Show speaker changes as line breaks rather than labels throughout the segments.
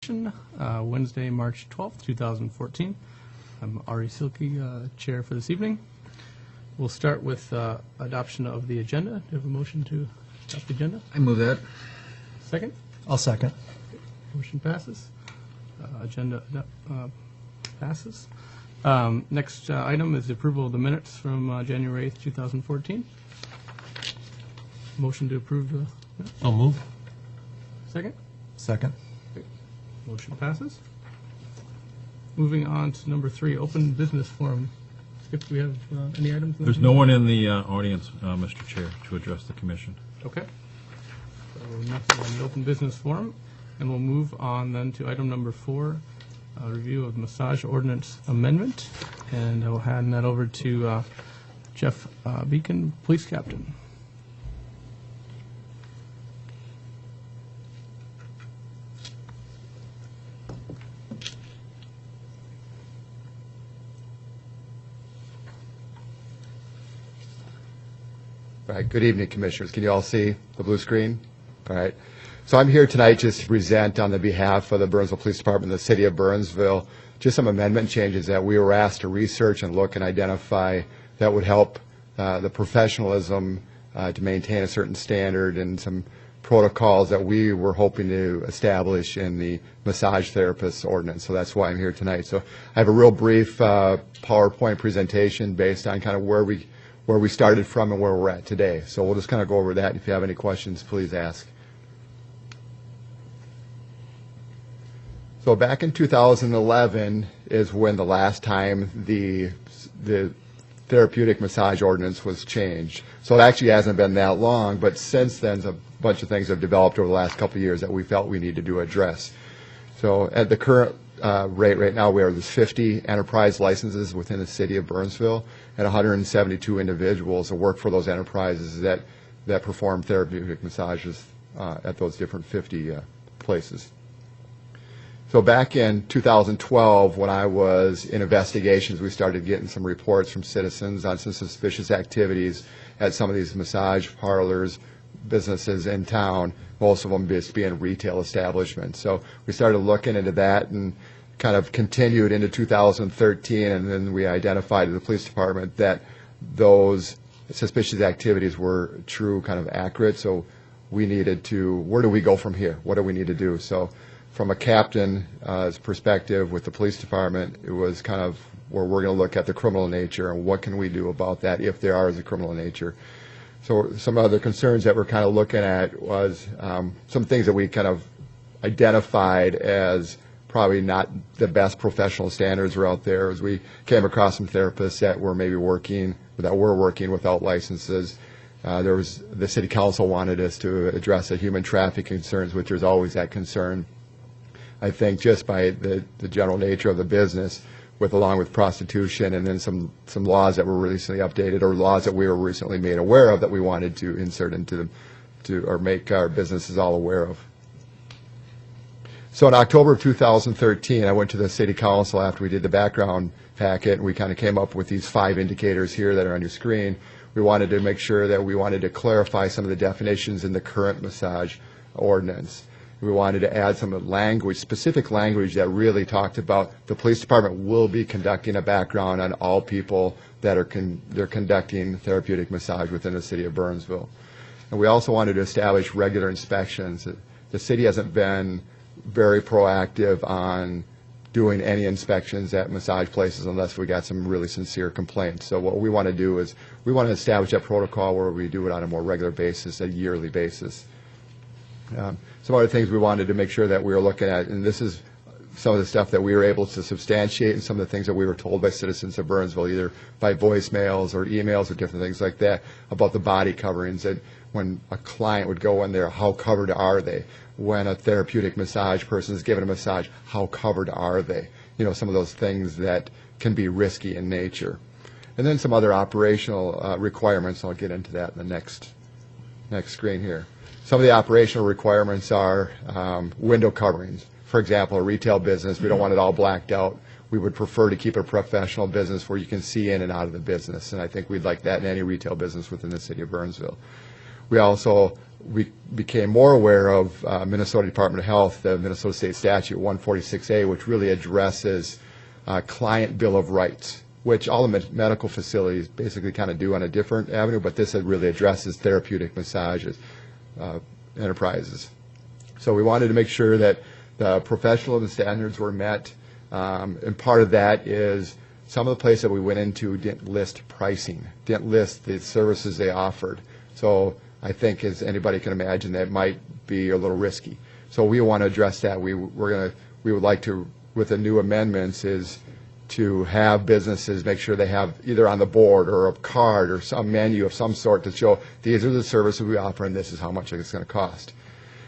Wednesday, March 12th, 2014. I'm Ari Silke, Chair for this evening. We'll start with adoption of the agenda. Do you have a motion to adopt the agenda?
I move that.
Second?
I'll second.
Motion passes. Agenda passes. Next item is the approval of the minutes from January 8th, 2014. Motion to approve the minutes?
I'll move.
Second?
Second.
Motion passes. Moving on to number 3, open business forum. Skip, do we have any items?
There's no one in the audience, Mr. Chair, to address the commission.
Okay. So nothing on the open business forum. And we'll move on then to item number 4, review of massage ordinance amendment. And I will hand that over to Jeff Beacon, Police Captain.
All right, good evening, Commissioners. Can you all see the blue screen? All right. So I'm here tonight just to present on the behalf of the Burnsville Police Department and the City of Burnsville just some amendment changes that we were asked to research and look and identify that would help the professionalism to maintain a certain standard and some protocols that we were hoping to establish in the massage therapist ordinance. So that's why I'm here tonight. So I have a real brief PowerPoint presentation based on kind of where we started from and where we're at today. So we'll just kind of go over that. If you have any questions, please ask. So back in 2011 is when the last time the therapeutic massage ordinance was changed. So it actually hasn't been that long, but since then a bunch of things have developed over the last couple of years that we felt we needed to address. So at the current rate right now, we have 50 enterprise licenses within the city of Burnsville and 172 individuals that work for those enterprises that perform therapeutic massages at those different 50 places. So back in 2012, when I was in investigations, we started getting some reports from citizens on some suspicious activities at some of these massage parlors, businesses in town, most of them just being retail establishments. So we started looking into that and kind of continued into 2013, and then we identified to the police department that those suspicious activities were true, kind of accurate. So we needed to, where do we go from here? What do we need to do? So from a captain's perspective with the police department, it was kind of where we're going to look at the criminal nature and what can we do about that if there is a criminal nature. So some other concerns that we're kind of looking at was some things that we kind of identified as probably not the best professional standards are out there, as we came across some therapists that were maybe working without licenses. There was the city council wanted us to address the human trafficking concerns, which there's always that concern. I think just by the general nature of the business, along with prostitution and then some laws that were recently updated or laws that we were recently made aware of that we wanted to insert into or make our businesses all aware of. So in October of 2013, I went to the city council after we did the background packet, and we kind of came up with these 5 indicators here that are on your screen. We wanted to make sure that we wanted to clarify some of the definitions in the current massage ordinance. We wanted to add some language, specific language that really talked about the police department will be conducting a background on all people that are they're conducting therapeutic massage within the city of Burnsville. And we also wanted to establish regular inspections. The city hasn't been very proactive on doing any inspections at massage places unless we got some really sincere complaints. So what we want to do is we want to establish that protocol where we do it on a more regular basis, a yearly basis. Some other things we wanted to make sure that we were looking at, and this is some of the stuff that we were able to substantiate and some of the things that we were told by citizens of Burnsville, either by voicemails or emails or different things like that, about the body coverings. And when a client would go in there, how covered are they? When a therapeutic massage person is given a massage, how covered are they? You know, some of those things that can be risky in nature. And then some other operational requirements. I'll get into that in the next screen here. Some of the operational requirements are window coverings. For example, a retail business, we don't want it all blacked out. We would prefer to keep it a professional business where you can see in and out of the business, and I think we'd like that in any retail business within the city of Burnsville. We also we became more aware of Minnesota Department of Health, the Minnesota State Statute 146A, which really addresses client bill of rights, which all the medical facilities basically kind of do on a different avenue, but this really addresses therapeutic massages enterprises. So we wanted to make sure that the professionalism standards were met, and part of that is some of the places that we went into didn't list pricing, didn't list the services they offered. So I think, as anybody can imagine, that might be a little risky. So we want to address that. We would like to, with the new amendments, is to have businesses make sure they have either on the board or a card or some menu of some sort to show these are the services we offer and this is how much it's going to cost.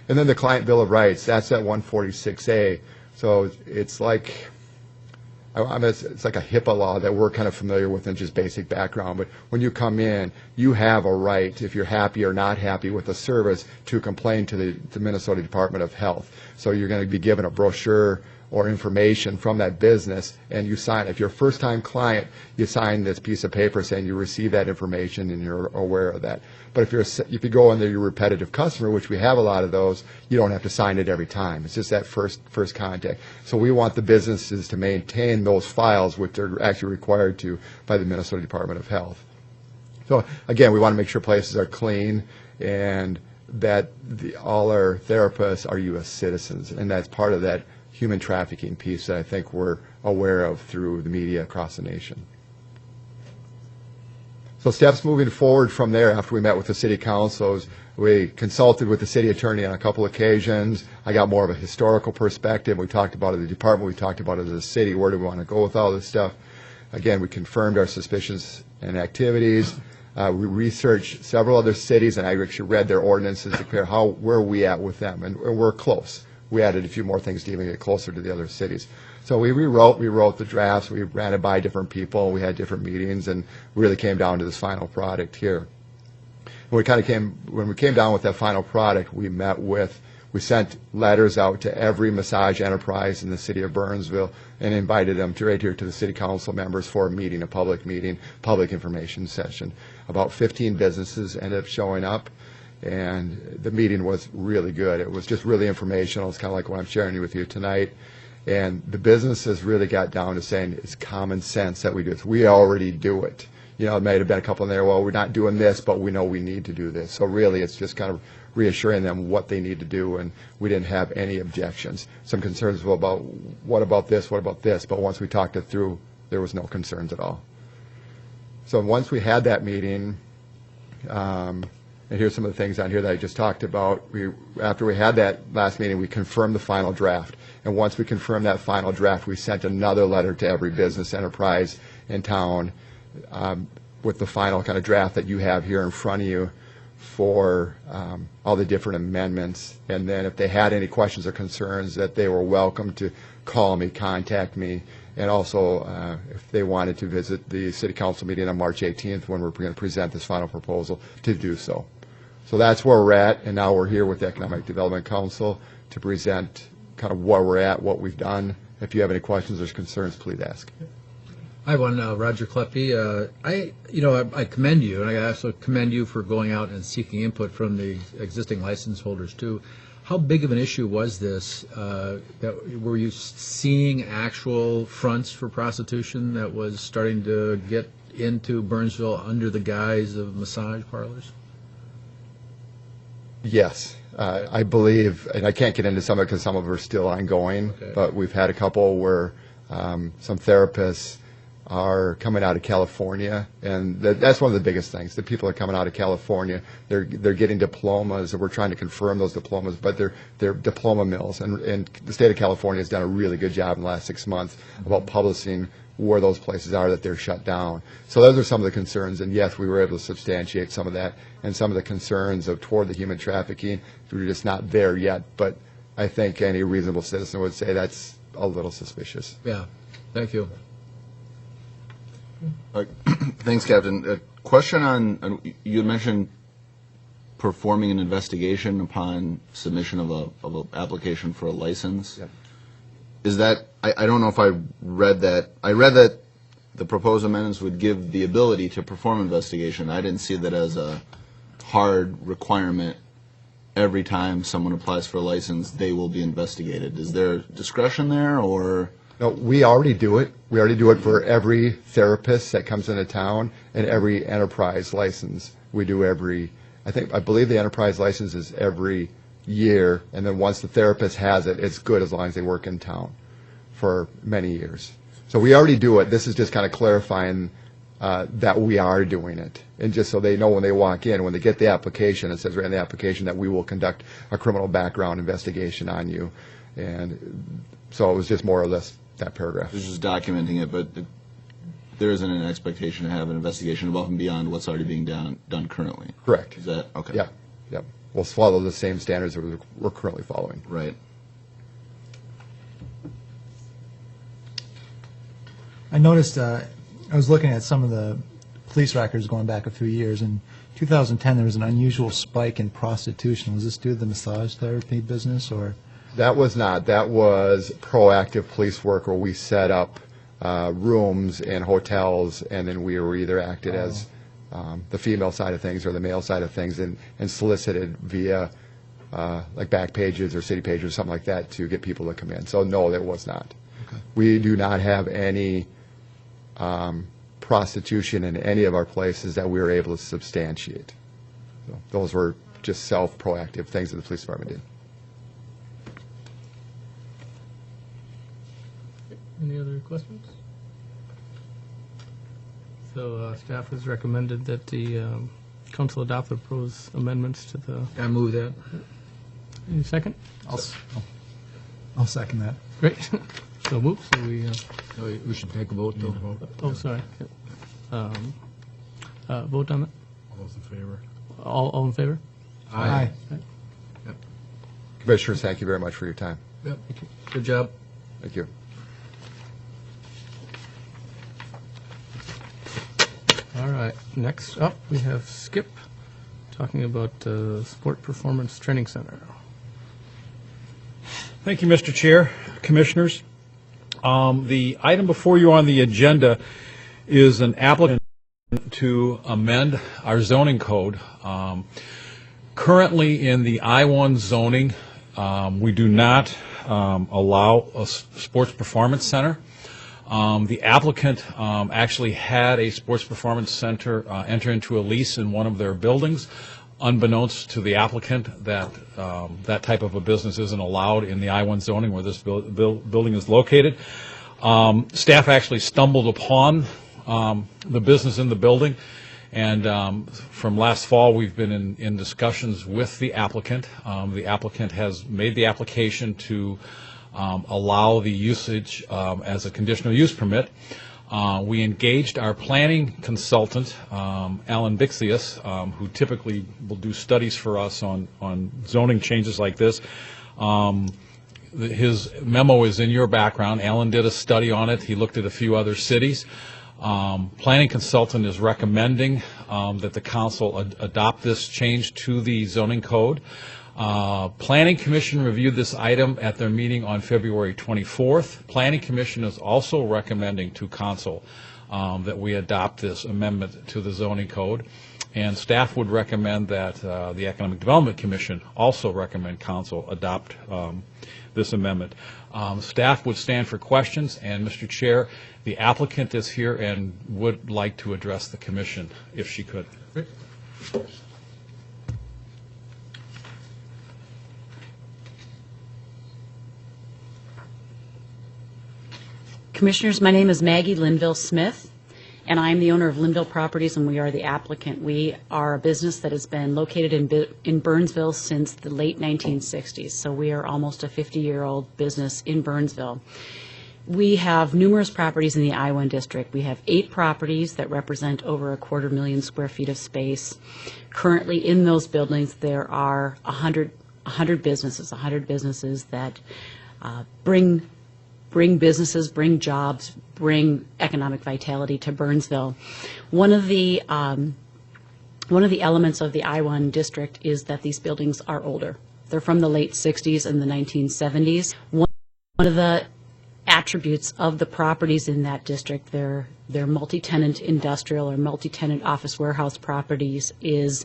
And then the client bill of rights, that's at 146A. So it's like, it's like a HIPAA law that we're kind of familiar with in just basic background. But when you come in, you have a right, if you're happy or not happy with the service, to complain to the Minnesota Department of Health. So you're going to be given a brochure or information from that business, and you sign. If you're a first-time client, you sign this piece of paper saying you receive that information and you're aware of that. But if you go under your repetitive customer, which we have a lot of those, you don't have to sign it every time. It's just that first contact. So we want the businesses to maintain those files, which they're actually required to by the Minnesota Department of Health. So again, we want to make sure places are clean and that all our therapists are U.S. citizens, and that's part of that human trafficking piece that I think we're aware of through the media across the nation. So steps moving forward from there after we met with the city councils, we consulted with the city attorney on a couple occasions. I got more of a historical perspective. We talked about it as a department. We talked about it as a city. Where do we want to go with all this stuff? Again, we confirmed our suspicions and activities. We researched several other cities, and I actually read their ordinances to compare where are we at with them, and we're close. We added a few more things to even get closer to the other cities. So we rewrote the drafts, we ran it by different people, we had different meetings, and really came down to this final product here. When we came down with that final product, we sent letters out to every massage enterprise in the city of Burnsville and invited them right here to the city council members for a meeting, a public meeting, public information session. About 15 businesses ended up showing up, and the meeting was really good. It was just really informational. It's kind of like what I'm sharing with you tonight. And the businesses really got down to saying it's common sense that we do this. We already do it. You know, it may have been a couple in there, well, we're not doing this, but we know we need to do this. So really, it's just kind of reassuring them what they need to do, and we didn't have any objections. Some concerns were about, what about this, but once we talked it through, there was no concerns at all. So once we had that meeting, and here's some of the things on here that I just talked about. After we had that last meeting, we confirmed the final draft. And once we confirmed that final draft, we sent another letter to every business enterprise in town with the final kind of draft that you have here in front of you for all the different amendments. And then if they had any questions or concerns, that they were welcome to call me, contact me, and also if they wanted to visit the city council meeting on March 18th when we're going to present this final proposal, to do so. So that's where we're at, and now we're here with the Economic Development Council to present kind of where we're at, what we've done. If you have any questions or concerns, please ask.
Hi, Roger Kleppe. I commend you, and I also commend you for going out and seeking input from the existing license holders too. How big of an issue was this? Were you seeing actual fronts for prostitution that was starting to get into Burnsville under the guise of massage parlors? Yes.
I believe, and I can't get into some of it because some of them are still ongoing,
Okay.
but we've had a couple where some therapists are coming out of California, and that's one of the biggest things. The people are coming out of California. They're getting diplomas, and we're trying to confirm those diplomas, but they're diploma mills, and the state of California has done a really good job in the last 6 months about publishing where those places are that they're shut down. So those are some of the concerns, and yes, we were able to substantiate some of that, and some of the concerns toward the human trafficking, we're just not there yet, but I think any reasonable citizen would say that's a little suspicious.
Yeah. Thank you.
Thanks, Captain. A question on you had mentioned performing an investigation upon submission of an application for a license.
Yep.
Is that, I don't know if I read that. I read that the proposed amendments would give the ability to perform investigation. I didn't see that as a hard requirement every time someone applies for a license, they will be investigated. Is there discretion there, or?
No, we already do it. We already do it for every therapist that comes into town and every enterprise license. We do I believe the enterprise license is every year, and then once the therapist has it, it's good as long as they work in town for many years. So we already do it. This is just kind of clarifying that we are doing it. And just so they know when they walk in, when they get the application, it says right in the application that we will conduct a criminal background investigation on you. And so it was just more or less that paragraph.
It's just documenting it, but there isn't an expectation to have an investigation above and beyond what's already being done currently.
Correct.
Is that okay?
Yeah, yeah. We'll follow the same standards that we're currently following.
Right.
I noticed, I was looking at some of the police records going back a few years. In 2010, there was an unusual spike in prostitution. Was this due to the massage therapy business, or?
That was not. That was proactive police work where we set up rooms in hotels, and then we were either acted as the female side of things or the male side of things, and solicited via like back pages or city pages or something like that to get people to come in. So no, that was not. Okay. We do not have any prostitution in any of our places that we were able to substantiate. So those were just self-proactive things that the police department did.
Any other questions? So staff has recommended that the council adopt the proposed amendments to the.
I move that.
Any second?
I'll second that.
Great. So move. So we.
We should take a vote, though.
Oh, sorry. Vote on that.
All those in favor?
All in favor?
Aye.
Commissioners, thank you very much for your time.
Yep. Good job.
Thank you.
All right. Next up, we have Skip talking about Sport Performance Training Center.
Thank you, Mr. Chair, Commissioners. The item before you on the agenda is an applicant to amend our zoning code. Currently in the I-1 zoning, we do not allow a sports performance center. The applicant actually had a sports performance center enter into a lease in one of their buildings. Unbeknownst to the applicant, that that type of a business isn't allowed in the I-1 zoning where this building is located. Staff actually stumbled upon the business in the building, and from last fall we've been in discussions with the applicant. The applicant has made the application to allow the usage as a conditional use permit. We engaged our planning consultant, Alan Bixius, who typically will do studies for us on zoning changes like this. His memo is in your background. Alan did a study on it. He looked at a few other cities. Planning consultant is recommending that the council adopt this change to the zoning code. Planning Commission reviewed this item at their meeting on February 24th. Planning Commission is also recommending to council that we adopt this amendment to the zoning code. And staff would recommend that the Economic Development Commission also recommend council adopt this amendment. Staff would stand for questions, and Mr. Chair, the applicant is here and would like to address the commission if she could.
Great.
Commissioners, my name is Maggie Linville Smith, and I'm the owner of Linville Properties, and we are the applicant. We are a business that has been located in Burnsville since the late 1960s, so we are almost a 50-year-old business in Burnsville. We have numerous properties in the I-1 district. We have 8 properties that represent over 250,000 square feet of space. Currently in those buildings there are 100 businesses that bring businesses, bring jobs, bring economic vitality to Burnsville. One of the elements of the I-1 district is that these buildings are older. They're from the late 60s and the 1970s. One of the attributes of the properties in that district, they're multi-tenant industrial or multi-tenant office warehouse properties, is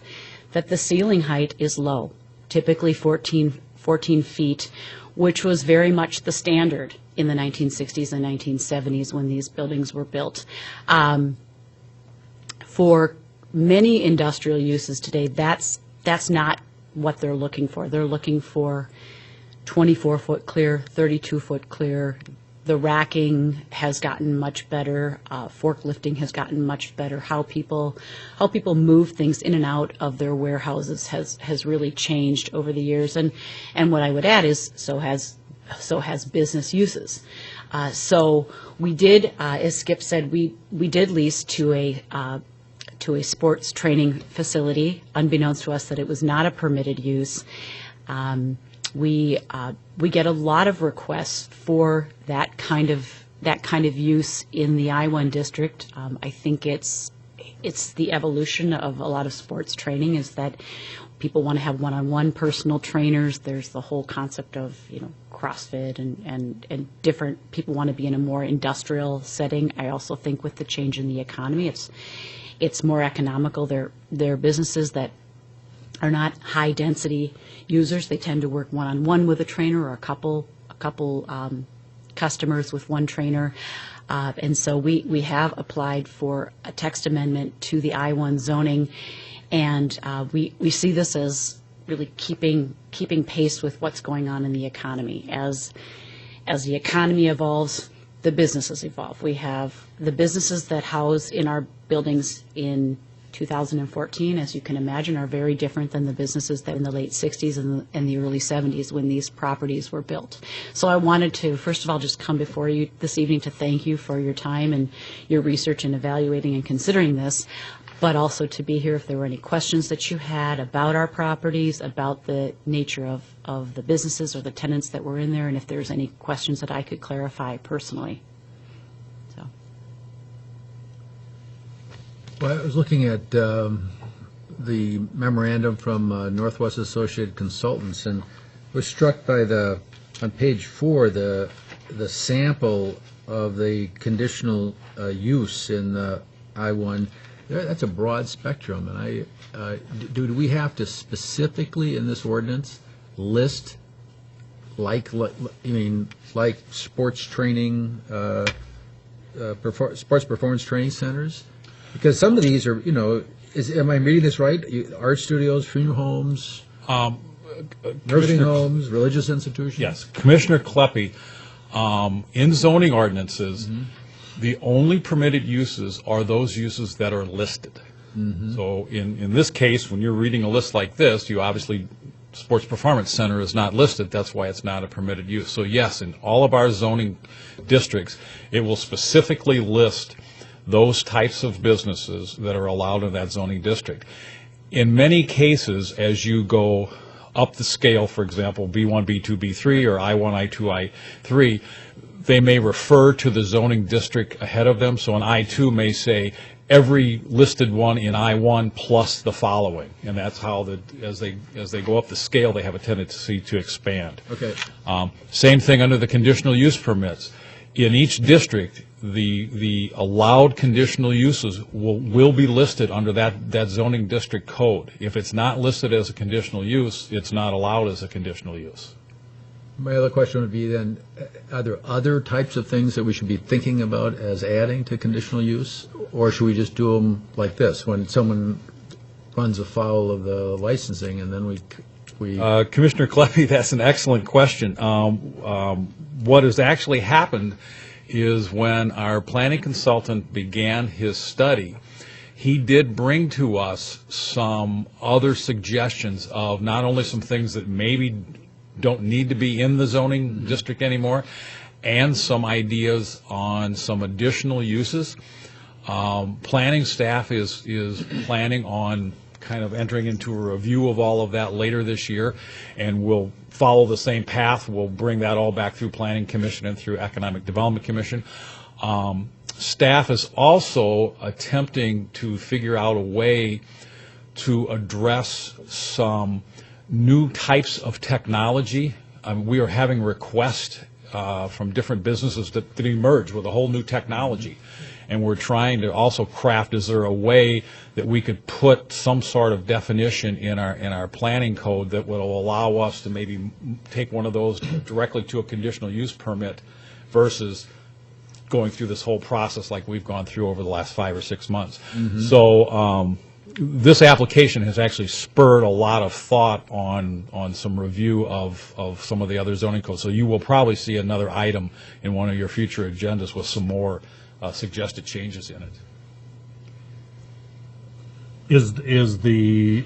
that the ceiling height is low. typically 14 feet, which was very much the standard in the 1960s and 1970s when these buildings were built. For many industrial uses today, that's not what they're looking for. They're looking for 24-foot clear, 32-foot clear. The racking has gotten much better. Forklifting has gotten much better. How people move things in and out of their warehouses has really changed over the years. And what I would add is so has business uses. So we did, as Skip said, we did lease to a sports training facility, unbeknownst to us that it was not a permitted use. We get a lot of requests for that kind of use in the I-1 district. I think it's the evolution of a lot of sports training is that people want to have one-on-one personal trainers. There's the whole concept of CrossFit and different people want to be in a more industrial setting. I also think with the change in the economy, it's more economical. They're businesses that are not high density users. They tend to work one-on-one with a trainer or a couple customers with one trainer. And so we have applied for a text amendment to the I-1 zoning, and we see this as really keeping pace with what's going on in the economy. As the economy evolves, the businesses evolve. We have the businesses that house in our buildings in 2014, as you can imagine, are very different than the businesses that in the late 60s and the early 70s when these properties were built. So I wanted to, first of all, just come before you this evening to thank you for your time and your research in evaluating and considering this, but also to be here if there were any questions that you had about our properties, about the nature of the businesses or the tenants that were in there, and if there's any questions that I could clarify personally.
Well, I was looking at the memorandum from Northwest Associated Consultants, and was struck by on page 4, the sample of the conditional use in the I-1. That's a broad spectrum, and do we have to specifically in this ordinance list like sports training, sports performance training centers? Because some of these are, am I reading this right? Art studios, funeral homes, nursing homes, religious institutions?
Yes. Commissioner Kleppe, in zoning ordinances, the only permitted uses are those uses that are listed. So in this case, when you're reading a list like this, you obviously, sports performance center is not listed. That's why it's not a permitted use. So yes, in all of our zoning districts, it will specifically list those types of businesses that are allowed in that zoning district. In many cases, as you go up the scale, for example, B1, B2, B3, or I1, I2, I3, they may refer to the zoning district ahead of them. So an I2 may say every listed one in I1 plus the following, and that's how as they go up the scale, they have a tendency to expand.
Okay.
Same thing under the conditional use permits. In each district, the allowed conditional uses will be listed under that zoning district code. If it's not listed as a conditional use, it's not allowed as a conditional use.
My other question would be then, are there other types of things that we should be thinking about as adding to conditional use? Or should we just do them like this, when someone runs afoul of the licensing and then we
Commissioner Kleppe, that's an excellent question. What has actually happened is when our planning consultant began his study, he did bring to us some other suggestions of not only some things that maybe don't need to be in the zoning district anymore, and some ideas on some additional uses. Planning staff is planning on kind of entering into a review of all of that later this year, and we'll follow the same path. We'll bring that all back through Planning Commission and through Economic Development Commission. Staff is also attempting to figure out a way to address some new types of technology. We are having requests from different businesses that emerge with a whole new technology. And we're trying to also craft, is there a way that we could put some sort of definition in our planning code that will allow us to maybe take one of those directly to a conditional use permit versus going through this whole process like we've gone through over the last 5 or 6 months. So this application has actually spurred a lot of thought on some review of some of the other zoning codes. So you will probably see another item in one of your future agendas with some more suggested changes in it.
Is the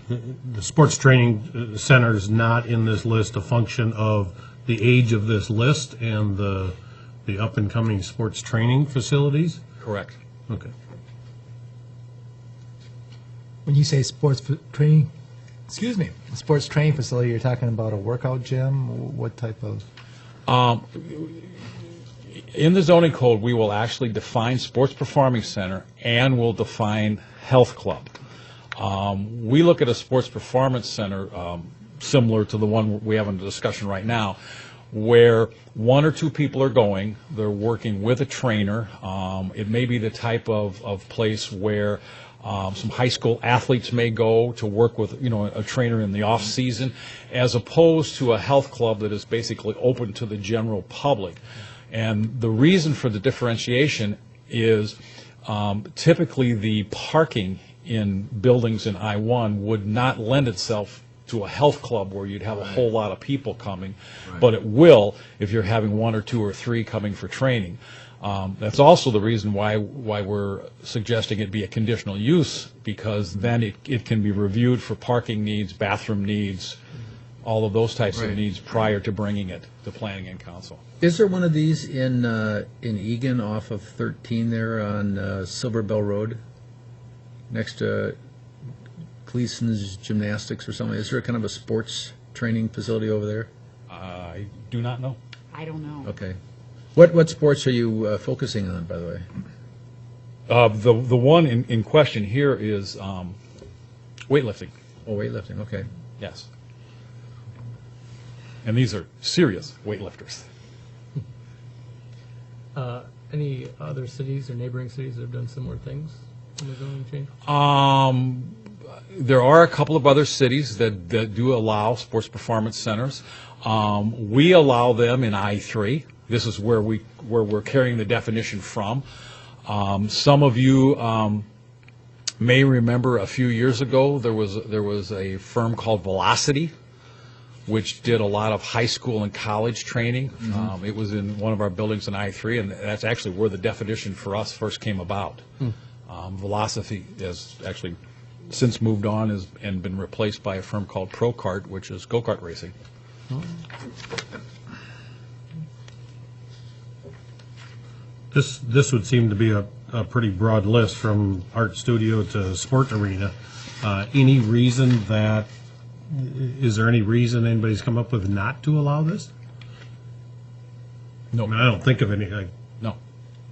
sports training centers not in this list a function of the age of this list and the up-and-coming sports training facilities?
Correct.
Okay.
When you say sports training facility, you're talking about a workout gym? What type of?
In the zoning code, we will actually define sports performing center and we'll define health club. We look at a sports performance center similar to the one we have in the discussion right now, where 1 or 2 people are going, they're working with a trainer. It may be the type of place where some high school athletes may go to work with, a trainer in the off season, as opposed to a health club that is basically open to the general public. And the reason for the differentiation is typically the parking in buildings in I-1 would not lend itself to a health club where you'd have a whole lot of people coming, but it will if you're having 1 or 2 or 3 coming for training. That's also the reason why we're suggesting it be a conditional use, because then it can be reviewed for parking needs, bathroom needs, all of those types of needs prior to bringing it to Planning and Council.
Is there one of these in Egan off of 13 there on Silver Bell Road, next to Gleason's Gymnastics or something? Is there kind of a sports training facility over there?
I do not know.
I don't know.
Okay. What sports are you focusing on, by the way?
The one in question here is weightlifting.
Oh, weightlifting. Okay.
Yes. And these are serious weightlifters.
Any other cities or neighboring cities that have done similar things in the zoning change?
There are a couple of other cities that do allow sports performance centers. We allow them in I-3. This is where we're carrying the definition from. Some of you may remember a few years ago there was a firm called Velocity, which did a lot of high school and college training. It was in one of our buildings in I-3, and that's actually where the definition for us first came about. Velocity has actually since moved on and been replaced by a firm called Pro-Kart, which is go-kart racing.
This would seem to be a pretty broad list, from art studio to sport arena. Is there any reason anybody's come up with not to allow this?
No.
I mean, I don't think of anything.
No.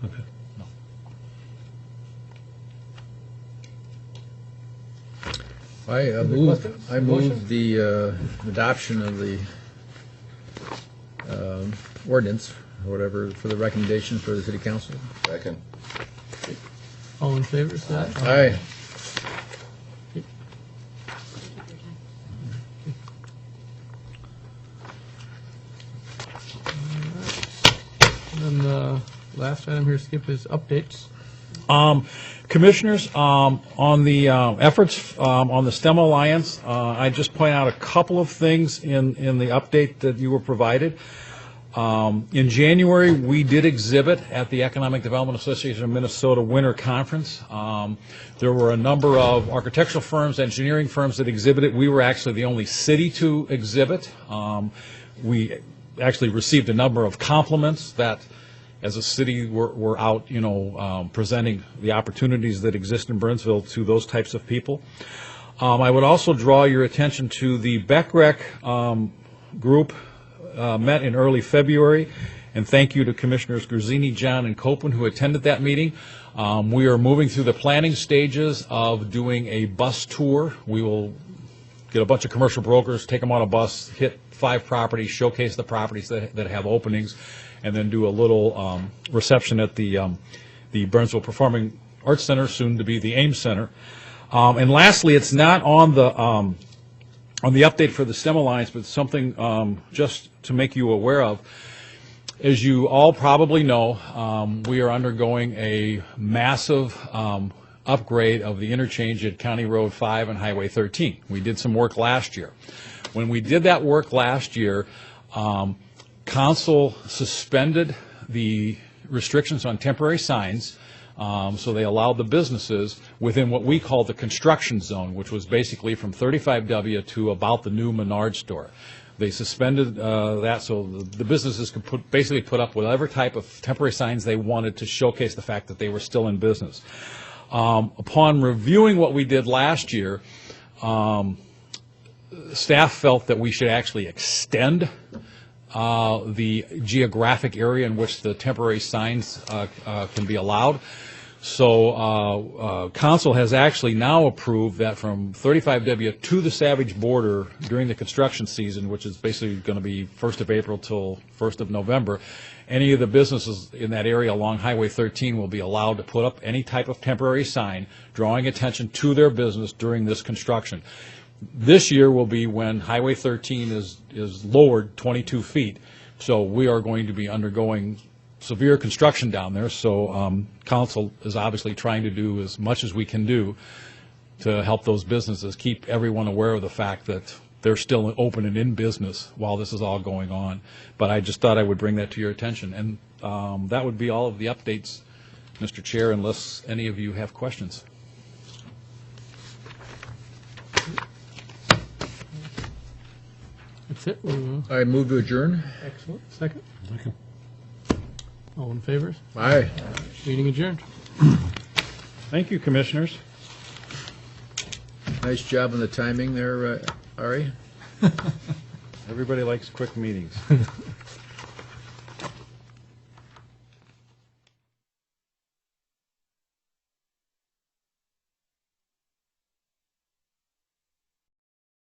Okay.
I move the adoption of the ordinance, or whatever, for the recommendation for the city council.
Second.
All in favor, say aye.
Aye.
And then the last item here, Skip, is updates.
Commissioners, on the efforts on the STEM Alliance, I just point out a couple of things in the update that you were provided. In January, we did exhibit at the Economic Development Association of Minnesota Winter Conference. There were a number of architectural firms, engineering firms that exhibited. We were actually the only city to exhibit. We actually received a number of compliments that, as a city, we're out, presenting the opportunities that exist in Burnsville to those types of people. I would also draw your attention to the BECREC group. Met in early February, and thank you to Commissioners Gurzini, John, and Copeland who attended that meeting. We are moving through the planning stages of doing a bus tour. We will get a bunch of commercial brokers, take them on a bus, hit 5 properties, showcase the properties that have openings, and then do a little reception at the Burnsville Performing Arts Center, soon to be the Ames Center. And lastly, it's not on the update for the STEM Alliance, but something just to make you aware of. As you all probably know, we are undergoing a massive upgrade of the interchange at County Road 5 and Highway 13. We did some work last year. When we did that work last year, Council suspended the restrictions on temporary signs, so they allowed the businesses within what we call the construction zone, which was basically from 35W to about the new Menard store. They suspended that so the businesses could basically put up whatever type of temporary signs they wanted to showcase the fact that they were still in business. Upon reviewing what we did last year, staff felt that we should actually extend the geographic area in which the temporary signs can be allowed. So Council has actually now approved that from 35W to the Savage border during the construction season, which is basically going to be 1st of April till 1st of November, any of the businesses in that area along Highway 13 will be allowed to put up any type of temporary sign drawing attention to their business during this construction. This year will be when Highway 13 is lowered 22 feet, so we are going to be undergoing severe construction down there, so Council is obviously trying to do as much as we can do to help those businesses, keep everyone aware of the fact that they're still open and in business while this is all going on. But I just thought I would bring that to your attention. And that would be all of the updates, Mr. Chair, unless any of you have questions.
That's it.
I move to adjourn.
Excellent. Second. All in favor?
Aye.
Meeting adjourned.
Thank you, Commissioners.
Nice job on the timing there, Ari.
Everybody likes quick meetings.